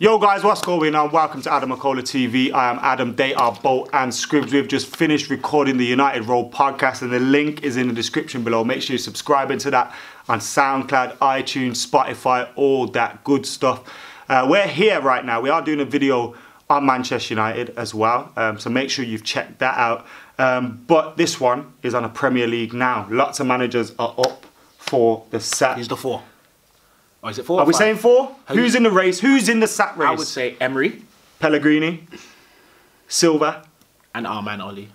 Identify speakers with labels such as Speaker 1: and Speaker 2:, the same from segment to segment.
Speaker 1: Yo guys, what's going on? Welcome to Adam McKola TV. I am Adam, they are Bolt and Skribz. We've just finished recording the United Road podcast and the link is in the description below. Make sure you subscribe to that on Soundcloud, iTunes, Spotify, all that good stuff. We're here right now. We are doing a video on Manchester United as well. So make sure you've checked that out. But this one is on a Premier League now. Lots of managers are up for the sack.
Speaker 2: Here's the four. Oh, is it four?
Speaker 1: Are we saying four? Who's in the race? Who's in the sack race?
Speaker 2: I would say Emery,
Speaker 1: Pellegrini, Silva,
Speaker 2: and our man Ole.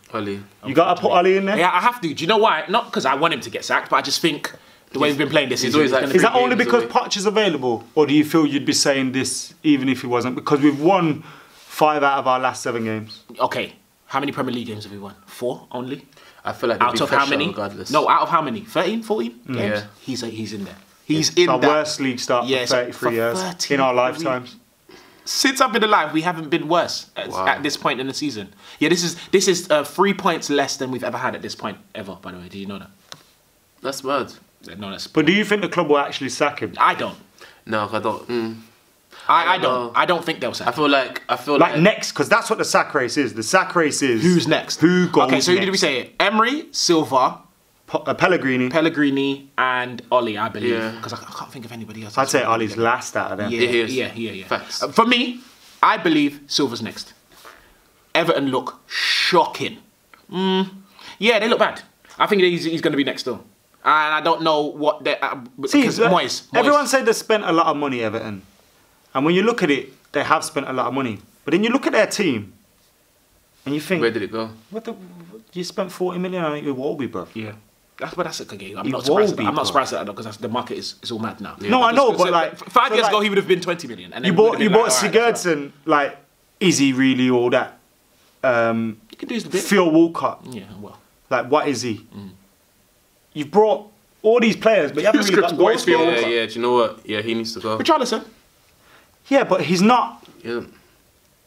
Speaker 1: You got to put Ole in there?
Speaker 2: Yeah, I have to. Do you know why? Not because I want him to get sacked, but I just think the way we've been playing this season is
Speaker 1: Is that only because Poch is available? Or do you feel you'd be saying this even if he wasn't? Because we've won 5 out of our last 7 games.
Speaker 2: Okay. How many Premier League games have we won? 4 only?
Speaker 3: I feel like
Speaker 2: out of how many?
Speaker 3: Regardless.
Speaker 2: No, out of how many? 13, 14 games?
Speaker 3: Yeah.
Speaker 2: He's in there. He's in
Speaker 1: our
Speaker 2: that.
Speaker 1: worst league start for 33 years in our lifetimes.
Speaker 2: Since I've been alive, we haven't been worse at this point in the season. Yeah, this is 3 points less than we've ever had at this point ever. By the way, did you know that?
Speaker 3: That's mad.
Speaker 2: No, that's.
Speaker 1: But do you think the club will actually sack him?
Speaker 2: I don't.
Speaker 3: No, I don't.
Speaker 2: I don't. I don't think they'll sack.
Speaker 3: I feel like
Speaker 1: next, because that's what the sack race is. The sack race is
Speaker 2: who's next.
Speaker 1: Who goes?
Speaker 2: Okay, so who did we say? Emery, Silva,
Speaker 1: Pellegrini,
Speaker 2: and Ole, I believe. Because I can't think of anybody else.
Speaker 1: I'd say Ole's last out of them.
Speaker 2: Yeah.
Speaker 3: Facts.
Speaker 2: For me, I believe Silva's next. Everton look shocking. Yeah, they look bad. I think he's going to be next though. And I don't know what they because Moyes.
Speaker 1: Everyone said they spent a lot of money, Everton. And when you look at it, they have spent a lot of money. But then you look at their team, and you think,
Speaker 3: where did it go?
Speaker 1: You spent 40 million on it with Wolby, bro.
Speaker 2: Yeah. That's a good game. I'm not surprised at that though, because the market is all mad now.
Speaker 1: Yeah. No, I know, but like
Speaker 2: 5 years ago he would have been 20 million. And
Speaker 1: you bought Sigurdsson, like, is he really all that?
Speaker 2: You can do his bit.
Speaker 1: Phil Walcott.
Speaker 2: Yeah, well.
Speaker 1: Like, what is he? You've brought all these players, but you haven't really got goals.
Speaker 3: Yeah, do you know what? Yeah, he needs to go.
Speaker 2: Richarlison.
Speaker 1: Yeah, but he's not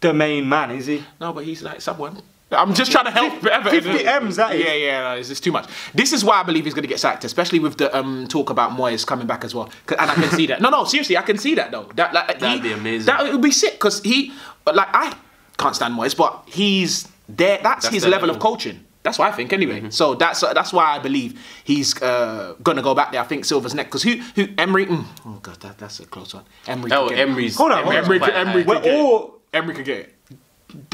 Speaker 1: the main man, is he?
Speaker 2: No, but he's like someone. I'm just trying to help Everton.
Speaker 1: 50 M's, that is.
Speaker 2: Yeah, no, it's too much. This is why I believe he's going to get sacked, especially with the talk about Moyes coming back as well. And I can see that. No, seriously, I can see that though. That'd be amazing. That would be sick because I can't stand Moyes, but he's there. That's his level of coaching. That's what I think anyway. So that's why I believe he's gonna go back there. I think Silva's next because who Emery? Oh god, that's a close one.
Speaker 3: Emery's.
Speaker 1: Hold on.
Speaker 2: Emery could get it.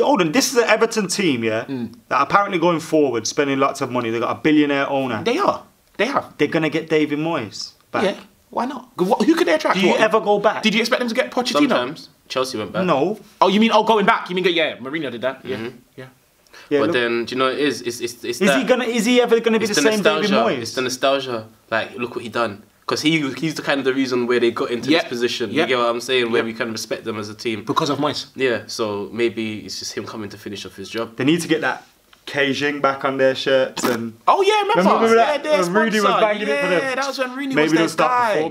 Speaker 1: Hold on, this is an Everton team, that are apparently going forward, spending lots of money. They got a billionaire owner.
Speaker 2: They are. They have.
Speaker 1: They're gonna get David Moyes back.
Speaker 2: Yeah. Why not? Who could they attract?
Speaker 1: Do you ever go back?
Speaker 2: Did you expect them to get Pochettino?
Speaker 3: Sometimes Chelsea went back.
Speaker 1: No.
Speaker 2: Oh, you mean going back? You mean Mourinho did that? Yeah.
Speaker 3: Yeah, but then, do you know what it is? It's
Speaker 1: is he ever gonna be the same David Moyes?
Speaker 3: It's the nostalgia. Like, look what he done. Because he's the kind of the reason where they got into this position. You get what I'm saying? Where we can respect them as a team.
Speaker 2: Because of Moyes.
Speaker 3: Yeah, so maybe it's just him coming to finish off his job.
Speaker 1: They need to get that Beijing back on their shirts and.
Speaker 2: Oh yeah, remember that?
Speaker 1: When Rooney was banging it for them.
Speaker 2: Yeah, that was when Rooney was their guy.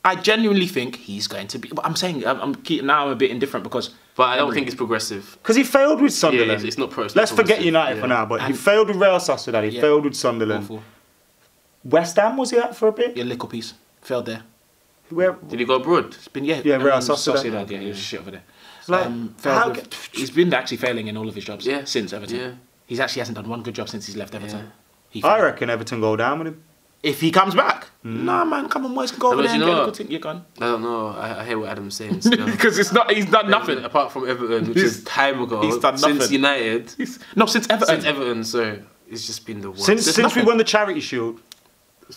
Speaker 2: I genuinely think he's going to be. But I'm saying I'm a bit indifferent because.
Speaker 3: But I don't think it's progressive.
Speaker 1: Because he failed with Sunderland.
Speaker 3: Yeah, it's not
Speaker 1: Let's forget United for now, but he failed with Real Sociedad. He failed with Sunderland.
Speaker 2: Awful.
Speaker 1: West Ham was he at for a bit?
Speaker 2: Yeah, little piece. Failed there.
Speaker 3: Where did he go abroad?
Speaker 2: It's been
Speaker 1: Real Sociedad.
Speaker 2: Yeah, he was shit over there. He's been actually failing in all of his jobs since Everton. Yeah. He actually hasn't done one good job since he's left Everton.
Speaker 1: Yeah. I reckon Everton go down with him.
Speaker 2: If he comes back, nah, man, come on, Moyes can go over there and get a good thing. You're gone.
Speaker 3: I don't know. I hear what Adam's saying.
Speaker 2: Because he's done nothing
Speaker 3: apart from Everton, which is time ago.
Speaker 2: He's done nothing
Speaker 3: since United.
Speaker 2: Since Everton.
Speaker 3: Since Everton, so it's just been the worst.
Speaker 1: Since we won the Charity Shield. Do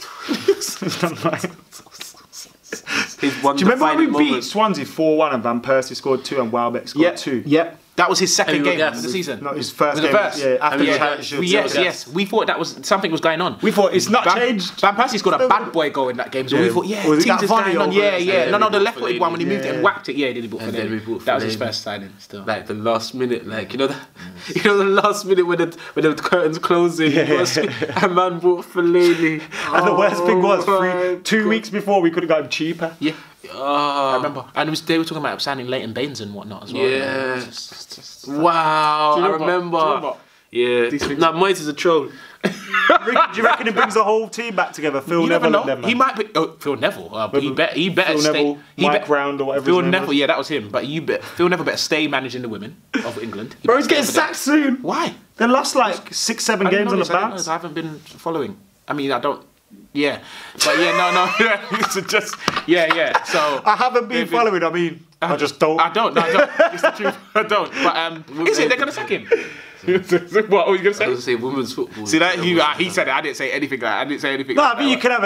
Speaker 1: you remember when we beat Swansea 4-1 and Van Persie scored 2 and Welbeck scored 2?
Speaker 2: Yep. That was his second game of the season.
Speaker 1: No, his first game. Yeah, after the Charity Shield.
Speaker 2: Yes. We thought that was something was going on.
Speaker 1: We thought it's not changed.
Speaker 2: Van Persie scored a bad boy goal in that game, so we thought, things is going on. Yeah. No, the left-footed one when he moved it and whacked it. Yeah, he bought Fellaini. That was his first signing. Still,
Speaker 3: like the last minute, like you know the last minute when the curtains closing, a man bought Fellaini.
Speaker 1: And the worst thing was, 2 weeks before we could have got him cheaper.
Speaker 2: Yeah. I remember. And they were talking about signing Leighton Baines and whatnot as well.
Speaker 3: Yeah. Wow, I remember. Yeah. Now, Moyes is a troll.
Speaker 1: Do you reckon he brings the whole team back together? Phil Neville and them, man.
Speaker 2: He might be. Oh, Phil Neville. He better
Speaker 1: Phil
Speaker 2: stay.
Speaker 1: Neville, Mike Round or whatever.
Speaker 2: Phil
Speaker 1: his name
Speaker 2: Neville.
Speaker 1: was.
Speaker 2: Yeah, that was him. But Phil Neville better stay managing the women of England.
Speaker 1: Bro, he's getting sacked soon.
Speaker 2: Why?
Speaker 1: They lost like 6-7 games on the bounce.
Speaker 2: I haven't been following. I mean, I don't. Yeah, but yeah, no. It's just yeah. So
Speaker 1: I haven't been following. I mean, I just don't.
Speaker 2: I don't. It's the truth. I don't. But is it? They're gonna sack him. What were you gonna say?
Speaker 3: I was gonna say women's football.
Speaker 2: See that he said it. I didn't say anything. I didn't say anything.
Speaker 1: No, I mean you can have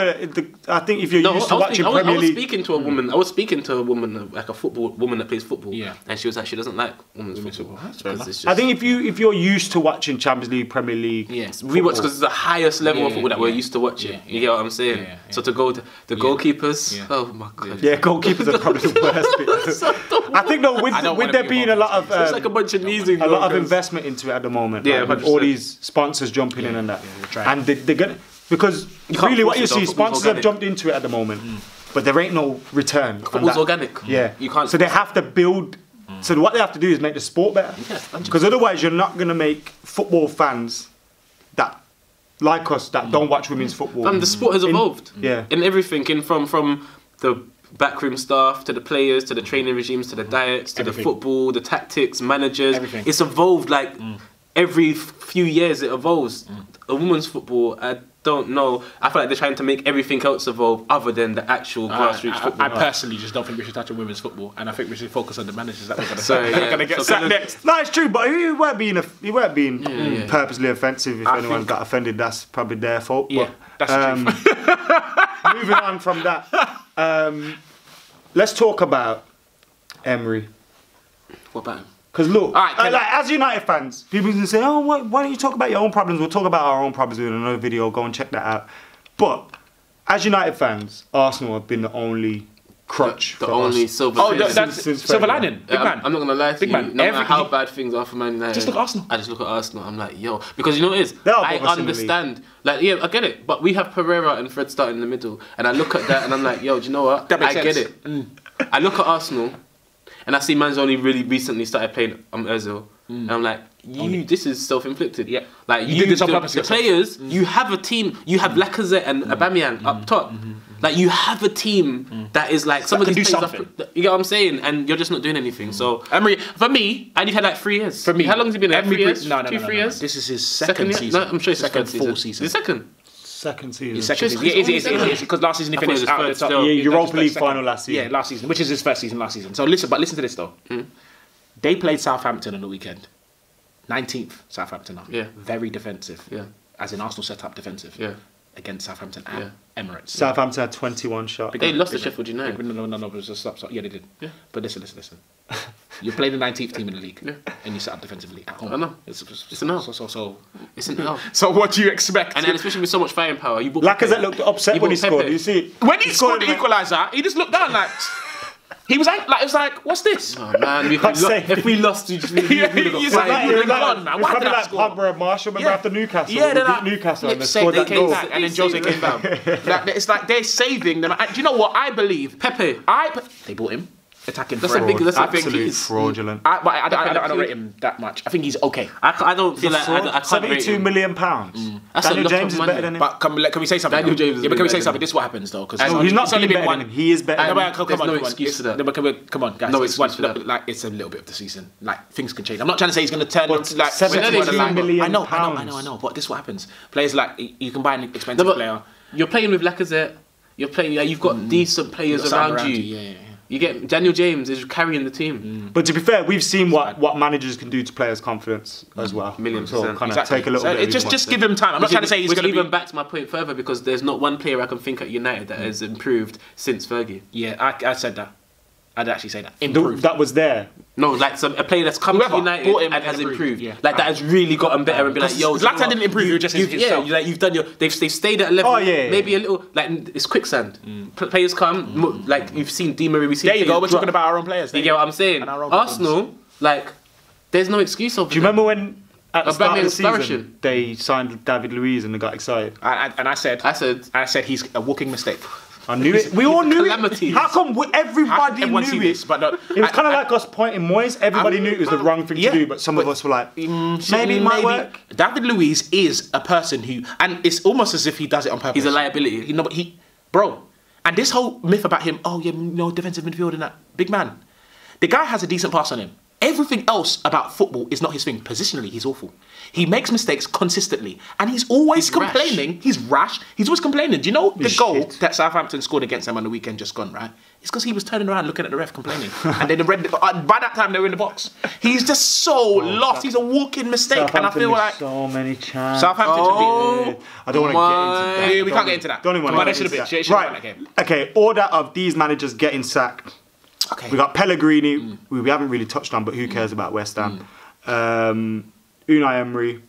Speaker 1: I think if you're used to watching Premier League.
Speaker 3: I was speaking to a woman. I was speaking to a woman, like a football woman that plays football.
Speaker 2: Yeah.
Speaker 3: And she was like, she doesn't like women's football.
Speaker 1: I think if you're used to watching Champions League, Premier League,
Speaker 3: we watch because it's the highest level of football that we're used to watching. You get what I'm saying? So to go to the goalkeepers, oh my god.
Speaker 1: Yeah, goalkeepers are probably the worst bit. I think though with there being a lot of
Speaker 3: it's like a bunch of knees in
Speaker 1: a lot of investment into it at the moment.
Speaker 3: Yeah,
Speaker 1: like, all these sponsors jumping in and that, and they're gonna because really what you see, sponsors have jumped into it at the moment, but there ain't no return.
Speaker 3: Football's organic.
Speaker 1: Yeah,
Speaker 3: you can't.
Speaker 1: So they have to build. So what they have to do is make the sport better. Because otherwise, you're not gonna make football fans that like us that don't watch women's football.
Speaker 3: And the sport has evolved. In everything, from the backroom staff to the players to the training regimes to the diets to the football, the tactics, managers. Everything. It's evolved like every few years. It evolves. A women's football, I don't know. I feel like they're trying to make everything else evolve other than the actual grassroots football.
Speaker 2: I personally just don't think we should touch on women's football, and I think we should focus on the managers that we're going to get sacked next.
Speaker 1: No, it's true, but he weren't being purposely offensive. If anyone got offended, that's probably their fault.
Speaker 2: Yeah, that's the truth.
Speaker 1: Moving on from that, let's talk about Emery.
Speaker 3: What about him?
Speaker 1: Because look, as United fans, people can say, "Oh, why don't you talk about your own problems?" We'll talk about our own problems in another video. Go and check that out. But as United fans, Arsenal have been the only crutch,
Speaker 3: the only silver.
Speaker 2: That's silver lining. Big man.
Speaker 3: I'm not gonna lie to you.
Speaker 2: Man.
Speaker 3: No matter how bad things are for Man United,
Speaker 2: just look at Arsenal.
Speaker 3: I just look at Arsenal. I'm like, yo, because you know what it is. I understand. Like, yeah, I get it. But we have Pereira and Fred starting in the middle, and I look at that and I'm like, yo, do you know what? I get it. I look at Arsenal. And I see man's only really recently started playing Ozil. And I'm like, this is self-inflicted. Yeah. Like, you did this on purpose. The players, you have a team, you have Lacazette and Aubameyang up top. Like, you have a team that is like, some of these players you get what I'm saying? And you're just not doing anything. So, Emery, for me, and you've had like 3 years. For me. How long has he been there? 3 years?
Speaker 2: No.
Speaker 3: 3 years?
Speaker 2: This is his second season.
Speaker 3: No, I'm sure it's his
Speaker 2: second full season.
Speaker 3: The second
Speaker 1: season.
Speaker 2: Yeah, because last season he finished out at the top.
Speaker 1: Yeah, Europa League final last season.
Speaker 2: Yeah, last season, which is his first season last season. So listen to this though. They played Southampton on the weekend. 19th Southampton.
Speaker 3: Yeah.
Speaker 2: Very defensive.
Speaker 3: Yeah.
Speaker 2: As in Arsenal set up defensive.
Speaker 3: Yeah.
Speaker 2: Against Southampton and Emirates.
Speaker 1: Southampton had 21 shots.
Speaker 3: They lost to Sheffield United.
Speaker 2: No, it was a stop. Yeah, they did. Yeah. But listen. You play the 19th team in the league, and you set up defensively at home.
Speaker 3: I know. It's an L.
Speaker 2: So
Speaker 3: it's an L.
Speaker 2: So what do you expect?
Speaker 3: And especially with so much firing power, you bought
Speaker 1: Lacazette looked upset when he scored. You see,
Speaker 2: when he scored the equaliser, he just looked down like. He was like, it was like, what's this?
Speaker 3: Oh man, if we lost, you just would have got
Speaker 2: man.
Speaker 1: Why did I score? Pogba and Marshall remember after Newcastle.
Speaker 2: Yeah, they
Speaker 1: beat Newcastle and they scored that goal.
Speaker 2: And then Jose came down. It's like they're saving them. Do you know what I believe?
Speaker 3: Pepe.
Speaker 2: They bought him. Attacking
Speaker 3: that's a big
Speaker 1: absolute fraudulent.
Speaker 2: I don't rate him that much. I think he's okay.
Speaker 3: I don't feel like I can't rate him.
Speaker 1: £72 million. Daniel James is better than him.
Speaker 2: But can we say something?
Speaker 3: Daniel James.
Speaker 2: Yeah, but can we say something? This is what happens though, because
Speaker 1: he's not only better than him. He is better.
Speaker 3: There's no excuse to that.
Speaker 2: Come on, guys.
Speaker 3: No excuse for that.
Speaker 2: Like it's a little bit of the season. Like things can change. I'm not trying to say he's going to turn into like
Speaker 1: £72 million.
Speaker 2: I know. But this is what happens. Players like you can buy an expensive player.
Speaker 3: You're playing with Lacazette. You're playing. You've got decent players around you.
Speaker 2: Yeah.
Speaker 3: You get Daniel James is carrying the team.
Speaker 1: But to be fair, we've seen what managers can do to players' confidence as well.
Speaker 3: $1,000,000%.
Speaker 1: Kind of take a little bit.
Speaker 2: Just give him time. I'm not trying to say he's going to
Speaker 3: even back to my point further because there's not one player I can think at United that has improved since Fergie.
Speaker 2: Yeah, I said that. I'd actually say that. Improved.
Speaker 1: That was there.
Speaker 3: No, like a player that's come to United and has improved.
Speaker 2: Yeah.
Speaker 3: Like that has really gotten better and be like, yo,
Speaker 2: Zlatan didn't improve. You're just yourself.
Speaker 3: Yeah, you've done your. They've stayed at a level.
Speaker 1: Oh yeah.
Speaker 3: Maybe a little like it's quicksand. Players come like you've seen Di Maria.
Speaker 2: There you go. We're talking about our own players.
Speaker 3: You get what I'm saying? Arsenal, like, there's no excuse over.
Speaker 1: Do you remember when? At the start of the season,
Speaker 3: flourishing.
Speaker 1: they signed David Luiz and they got excited.
Speaker 2: And I said he's a walking mistake.
Speaker 1: I knew it. We all knew
Speaker 3: calamity.
Speaker 1: it. How come everybody knew it?
Speaker 2: This, but no,
Speaker 1: it was kind of like us pointing Moyes. Everybody knew it was the wrong thing to do, but some of us were like, maybe it might work.
Speaker 2: David Luiz is a person who, and it's almost as if he does it on purpose.
Speaker 3: He's a liability.
Speaker 2: Bro, and this whole myth about him, defensive midfield and that, big man. The guy has a decent pass on him. Everything else about football is not his thing. Positionally, he's awful. He makes mistakes consistently. And he's always complaining. He's rash. He's always complaining. Do you know the goal that Southampton scored against them on the weekend just gone, right? It's because he was turning around looking at the ref complaining. And then by that time, they were in the box. He's just so lost. He's a walking mistake. And I feel like...
Speaker 1: so many chances.
Speaker 2: Southampton should be...
Speaker 1: I don't want to get into that.
Speaker 2: Yeah, we can't get into that.
Speaker 1: Don't even want to get into that. Right. Okay, order of these managers getting sacked.
Speaker 2: Okay.
Speaker 1: We got Pellegrini, who we haven't really touched on, but who cares about West Ham? Unai Emery.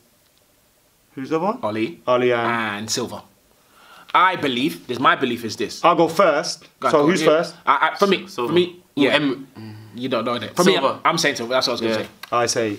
Speaker 1: Who's the other one?
Speaker 2: Ole and Silva. I believe, my belief is this.
Speaker 1: I'll go first. Who's first?
Speaker 2: For me, yeah. You don't know that. For
Speaker 3: Silva.
Speaker 2: me, I'm saying Silva. That's what I was going to say.
Speaker 1: I say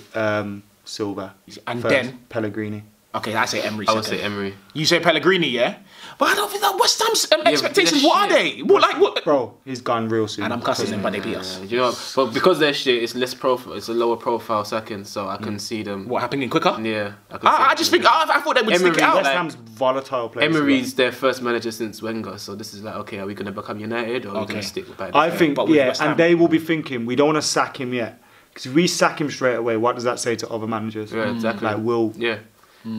Speaker 1: Silva.
Speaker 2: And
Speaker 1: first,
Speaker 2: then
Speaker 1: Pellegrini.
Speaker 2: Okay, I say Emery.
Speaker 3: I would say Emery.
Speaker 2: You say Pellegrini, yeah? But I don't think that West Ham's expectations, what are they? What?
Speaker 1: Bro, he's gone real soon.
Speaker 2: And I'm cussing them, but they beat us.
Speaker 3: You know, but because they're shit, it's less profile. It's a lower profile second, so I can see them.
Speaker 2: What, happening quicker?
Speaker 3: Yeah.
Speaker 2: I just think, I thought they would stick it out.
Speaker 1: West Ham's volatile players.
Speaker 3: Emery's their first manager since Wenger, so this is like, okay, are we going to become United or are we going to stick with
Speaker 1: I think, and they will be thinking, we don't want to sack him yet. Because if we sack him straight away, what does that say to other managers?
Speaker 3: Yeah, exactly.
Speaker 1: Like,
Speaker 3: yeah.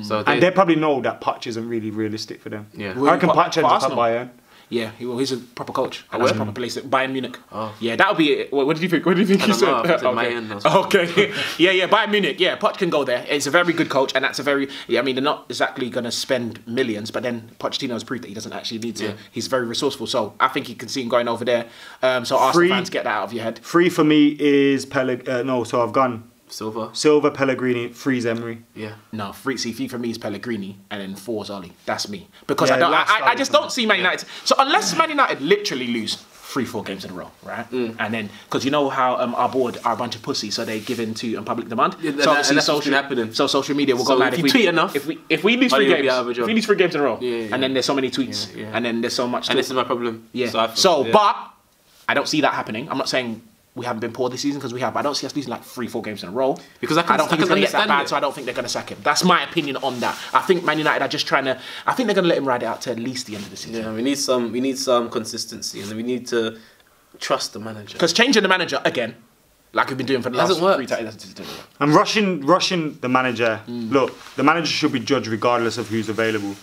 Speaker 3: So
Speaker 1: they probably know that Poch isn't really realistic for them.
Speaker 3: Yeah.
Speaker 1: I reckon Poch ends up at Bayern.
Speaker 2: Yeah, he's a proper coach. That's a proper place. Bayern Munich. Oh. Yeah, that'll be it. What did you think? What did you think he said? Okay. Yeah, Bayern Munich. Yeah, Poch can go there. It's a very good coach, and that's a very... I mean, they're not exactly going to spend millions, but then Pochettino's proved that he doesn't actually need to. Yeah. He's very resourceful, so I think you can see him going over there. So Arsenal fans, get that out of your head.
Speaker 1: 3 for me is so I've gone...
Speaker 3: Silva,
Speaker 1: Pellegrini, 3's Emery.
Speaker 3: Yeah.
Speaker 2: No, 3 for me is Pellegrini, and then 4's Oli. That's me. Because I just don't see Man United. So unless Man United literally lose 3-4 games in a row, right? And then, because you know how our board are a bunch of pussies, so they give in to public demand.
Speaker 3: Yeah,
Speaker 2: so obviously social media will go mad
Speaker 3: if we tweet enough.
Speaker 2: If we lose 3 games, if we lose 3 games in a row, and then there's so many tweets, and then there's so much.
Speaker 3: And this is my problem.
Speaker 2: Yeah. But I don't see that happening. I'm not saying we haven't been poor this season, because we have, but I don't see us losing like 3-4 games in a row. Because I don't think it's going to get that bad, so I don't think they're going to sack him. That's my opinion on that. I think Man United are just trying to... I think they're going to let him ride it out to at least the end of the season.
Speaker 3: Yeah, we need some consistency, and we need to trust the manager.
Speaker 2: Because changing the manager again, like we've been doing for the last 3 times,
Speaker 1: and rushing the manager. Look, the manager should be judged regardless of who's available.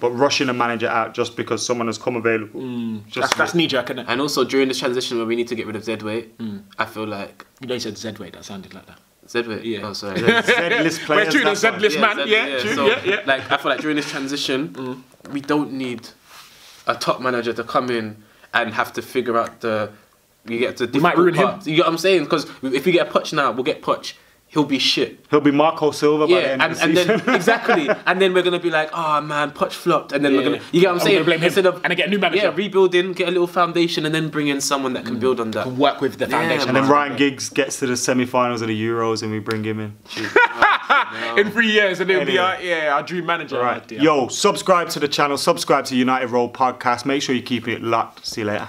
Speaker 1: But rushing a manager out just because someone has come available.
Speaker 2: That's knee-jerk, isn't it?
Speaker 3: And also during this transition where we need to get rid of Z-Weight, I feel like...
Speaker 2: You know you said Z-Weight, that sounded like that.
Speaker 3: Z-Weight?
Speaker 2: Yeah.
Speaker 3: Oh, sorry.
Speaker 1: Z-list players.
Speaker 2: We're true, the Z-list man. Yeah.
Speaker 3: Like, I feel like during this transition, we don't need a top manager to come in and have to figure out we might ruin him. You get what I'm saying? Because if we get a Poch now, we'll get Poch. He'll be shit.
Speaker 1: He'll be Marco Silva by the end of the season.
Speaker 3: Then exactly. And then we're gonna be like, oh man, Poch flopped. And then we're gonna, you get what I'm saying?
Speaker 2: Blame
Speaker 3: Instead
Speaker 2: him. And get a new manager.
Speaker 3: Yeah, rebuilding, get a little foundation, and then bring in someone that can build on that.
Speaker 2: Work with the foundation.
Speaker 1: And then Ryan Giggs gets to the semi-finals of the Euros, and we bring him in.
Speaker 2: In 3 years, and he'll be our dream manager.
Speaker 1: Right. Yo, subscribe to the channel. Subscribe to United Roll Podcast. Make sure you're keeping it locked. See you later.